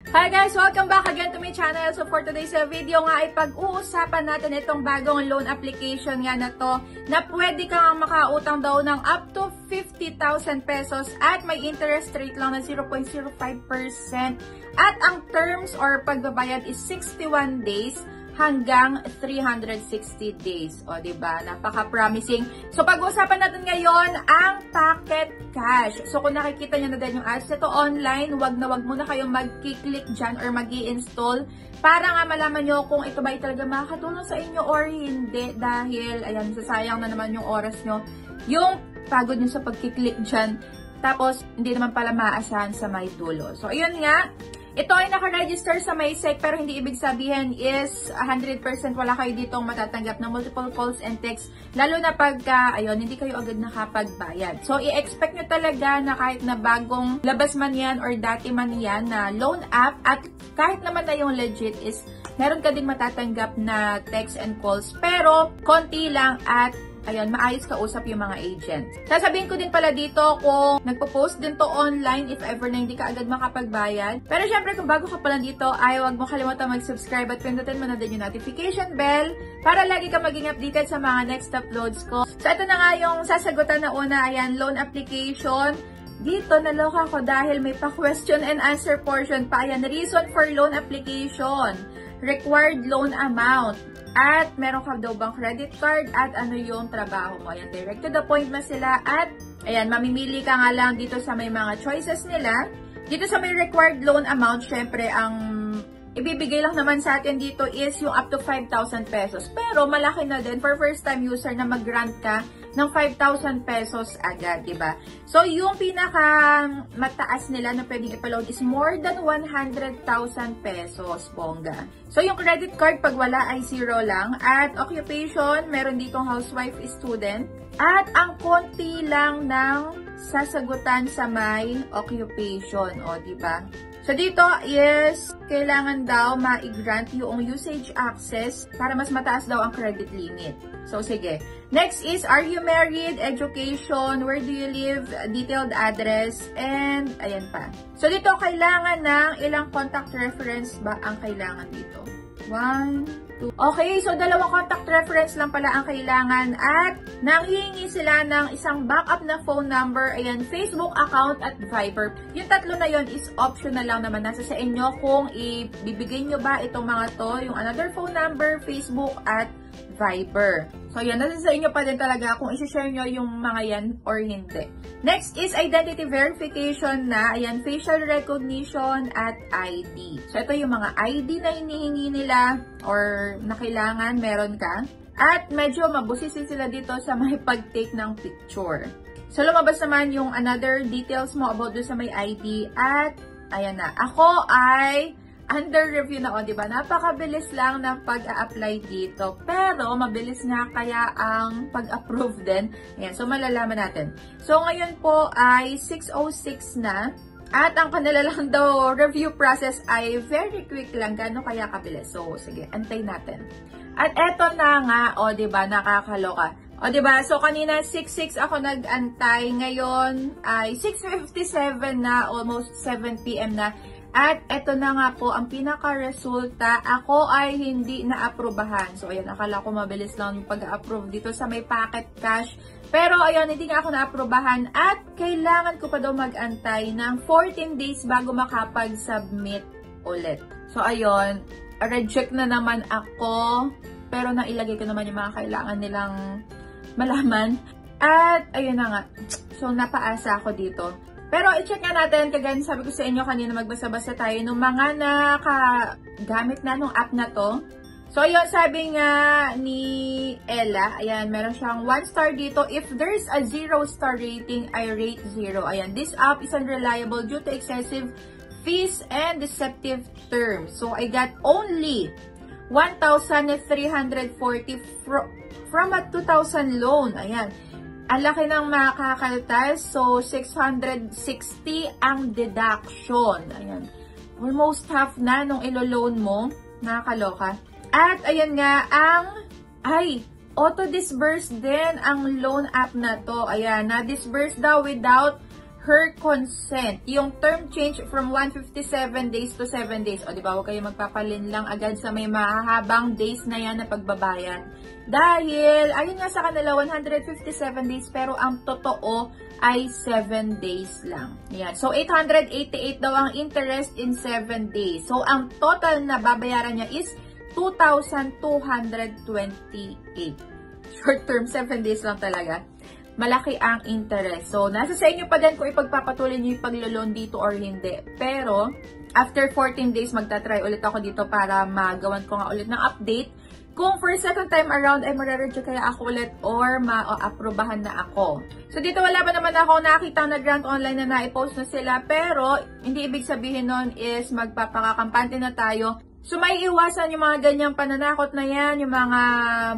Hi guys! Welcome back again to my channel. So for today's video nga ay pag-uusapan natin itong bagong loan application nga na to na pwede kang makautang daw ng up to 50,000 pesos at may interest rate lang na 0.05% at ang terms or pagbabayad is 61 days hanggang 360 days. O, diba? Napaka-promising. So, pag-uusapan natin ngayon ang Pocket Cash. So, kung nakikita nyo na din yung ads nito online, wag muna kayong mag-click dyan or mag-i-install para nga malaman nyo kung ito ba ay talaga makakatulong sa inyo or hindi. Dahil, ayan, sasayang na naman yung oras nyo. Yung pagod nyo sa pag-click dyan. Tapos, hindi naman pala maasahan sa may dulo. So, ayun nga. Ito ay naka-register sa MySec pero hindi ibig sabihin is 100% wala kayo ditong matatanggap ng multiple calls and texts. Lalo na pagka, ayun, hindi kayo agad nakapagbayad. So, i-expect nyo talaga na kahit na bagong labas man yan or dati man yan na loan app at kahit naman na yung legit is meron ka ding matatanggap na text and calls pero konti lang at ayun, maayos kausap yung mga agents. Sasabihin ko din pala dito kung nagpo-post din to online if ever na hindi ka agad makapagbayad. Pero syempre kung bago ka pala dito ay huwag mo kalimutan mag-subscribe at pindutin mo na din yung notification bell para lagi ka maging updated sa mga next uploads ko. So ito na nga yung sasagutan na una, ayan, loan application. Dito, naloka ko dahil may pa-question and answer portion pa. Ayan, reason for loan application, required loan amount, at meron ka daw bang credit card at ano yung trabaho mo. Ayan, direct to the point na sila at ayan, mamimili ka nga lang dito sa may mga choices nila. Dito sa may required loan amount, syempre ang ibibigay lang naman sa atin dito is yung up to 5,000 pesos. Pero malaki na din for first time user na mag-grant ka ng 5,000 pesos agad, diba? So, yung pinaka mataas nila na pwedeng ipaload is more than 100,000 pesos, bongga. So, yung credit card pag wala ay 0 lang. At occupation, meron ditong housewife, student. At ang konti lang ng sasagutan sa may occupation, o, diba? So, dito is, kailangan daw ma-grant yung usage access para mas mataas daw ang credit limit. So, sige. Next is, are you married? Education, where do you live? Detailed address, and ayan pa. So, dito, kailangan ng ilang contact reference ba ang kailangan dito? 1, 2. Okay, so dalawang contact reference lang pala ang kailangan at nanghihingi sila ng isang backup na phone number, ayan, Facebook account at Viber. Yung tatlo na yon is optional lang naman. Nasa sa inyo kung ibibigay nyo ba itong mga to, yung another phone number, Facebook at Viber. So, yan. Nasa sa inyo pa din talaga kung isi-share nyo yung mga yan or hindi. Next is identity verification na, ayan, facial recognition at ID. So, ito yung mga ID na hinihingi nila or na kailangan meron ka. At medyo mabusisi sila dito sa may pag-take ng picture. So, lumabas naman yung another details mo about doon sa may ID at, ayan na. Ako ay under review na, o, diba? Napakabilis lang ng pag-a-apply dito. Pero, mabilis nga kaya ang pag-approve din. Ayan, so malalaman natin. So, ngayon po ay 6:06 na. At ang kanila lang daw review process ay very quick lang. Gano'n kaya kabilis? So, sige, antay natin. At eto na nga, o, diba? Nakakaloka. O, diba? So, kanina 6:06 ako nag-antay. Ngayon ay 6:57 na, almost 7 PM na. At eto na nga po, ang pinaka-resulta, ako ay hindi na-aprobahan. So, ayan, akala ko mabilis lang yung pag-approve dito sa may Pocket Cash. Pero, ayun, hindi nga ako na-aprobahan at kailangan ko pa daw mag-antay ng 14 days bago makapag-submit ulit. So, ayun, reject na naman ako. Pero, nailagay ko naman yung mga kailangan nilang malaman. At, ayun na nga. So, napaasa ako dito. Pero i-check nga natin, kagaya sabi ko sa inyo kanina magbasa-basa tayo ng mga nakagamit na nung app na to. So, ayun, sabi nga ni Ella, ayan, meron siyang 1 star dito. If there's a 0-star rating, I rate 0. Ayan, this app is unreliable due to excessive fees and deceptive terms. So, I got only 1,340 from a 2,000 loan. Ayan. Ang laki ng makakaltas. So, 660 ang deduction. Ayan. Almost half na nung ilo-loan mo. Nakakaloka. At, ayan nga, auto-disburse din ang loan app na to. Ayan, na-disburse daw without her consent. Yung term change from 157 days to 7 days. O, di ba, huwag kayo magpapalin lang agad sa may mahahabang days na yan na pagbabayad. Dahil, ayun nga sa kanila, 157 days, pero ang totoo ay 7 days lang. Yan. So, 888 daw ang interest in 7 days. So, ang total na babayaran niya is 2,228. Short term, 7 days lang talaga. Malaki ang interest. So, nasa sa inyo pa din kung ipagpapatuloy niyo yung paglo-loan dito or hindi. Pero, after 14 days, magta-try ulit ako dito para magawan ko nga ulit ng update. Kung for second time around ay marereject kaya ako ulit or ma-aprobahan na ako. So, dito wala pa naman ako nakita na grant online na na-post na sila. Pero, hindi ibig sabihin nun is magpapakakampante na tayo. So, may iwasan yung mga ganyang pananakot na yan, yung mga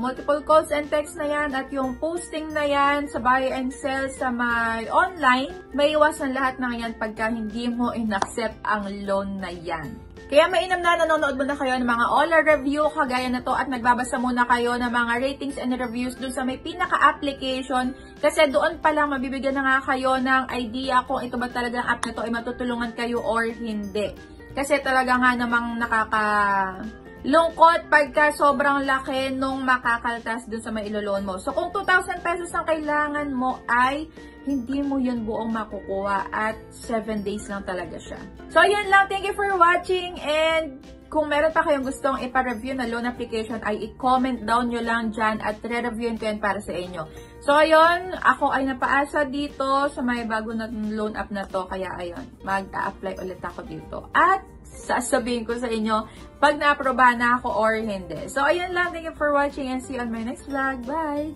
multiple calls and texts na yan, at yung posting na yan sa buy and sell sa my online, may iwasan lahat ng yan pagka hindi mo in-accept ang loan na yan. Kaya mainam na nanonood muna kayo ng mga all review kagaya na to at nagbabasa muna kayo ng mga ratings and reviews dun sa may pinaka-application kasi doon pa lang mabibigyan na nga kayo ng idea kung ito ba talagang app na to ay matutulungan kayo or hindi. Kasi talaga nga namang nakakalungkot pagka sobrang laki nung makakaltas dun sa may iloloan mo. So, kung 2,000 pesos ang kailangan mo ay hindi mo yun buong makukuha at 7 days lang talaga siya. So, ayan lang. Thank you for watching and kung meron pa kayong gustong ipa-review na loan application ay i-comment down nyo lang dyan at re-reviewin ko yan para sa inyo. So, ayun, ako ay napaasa dito sa may bago na loan app na to. Kaya, ayun, mag-a-apply ulit ako dito. At sasabihin ko sa inyo pag na-aprobahan na ako or hindi. So, ayun lang. Thank you for watching and see you on my next vlog. Bye!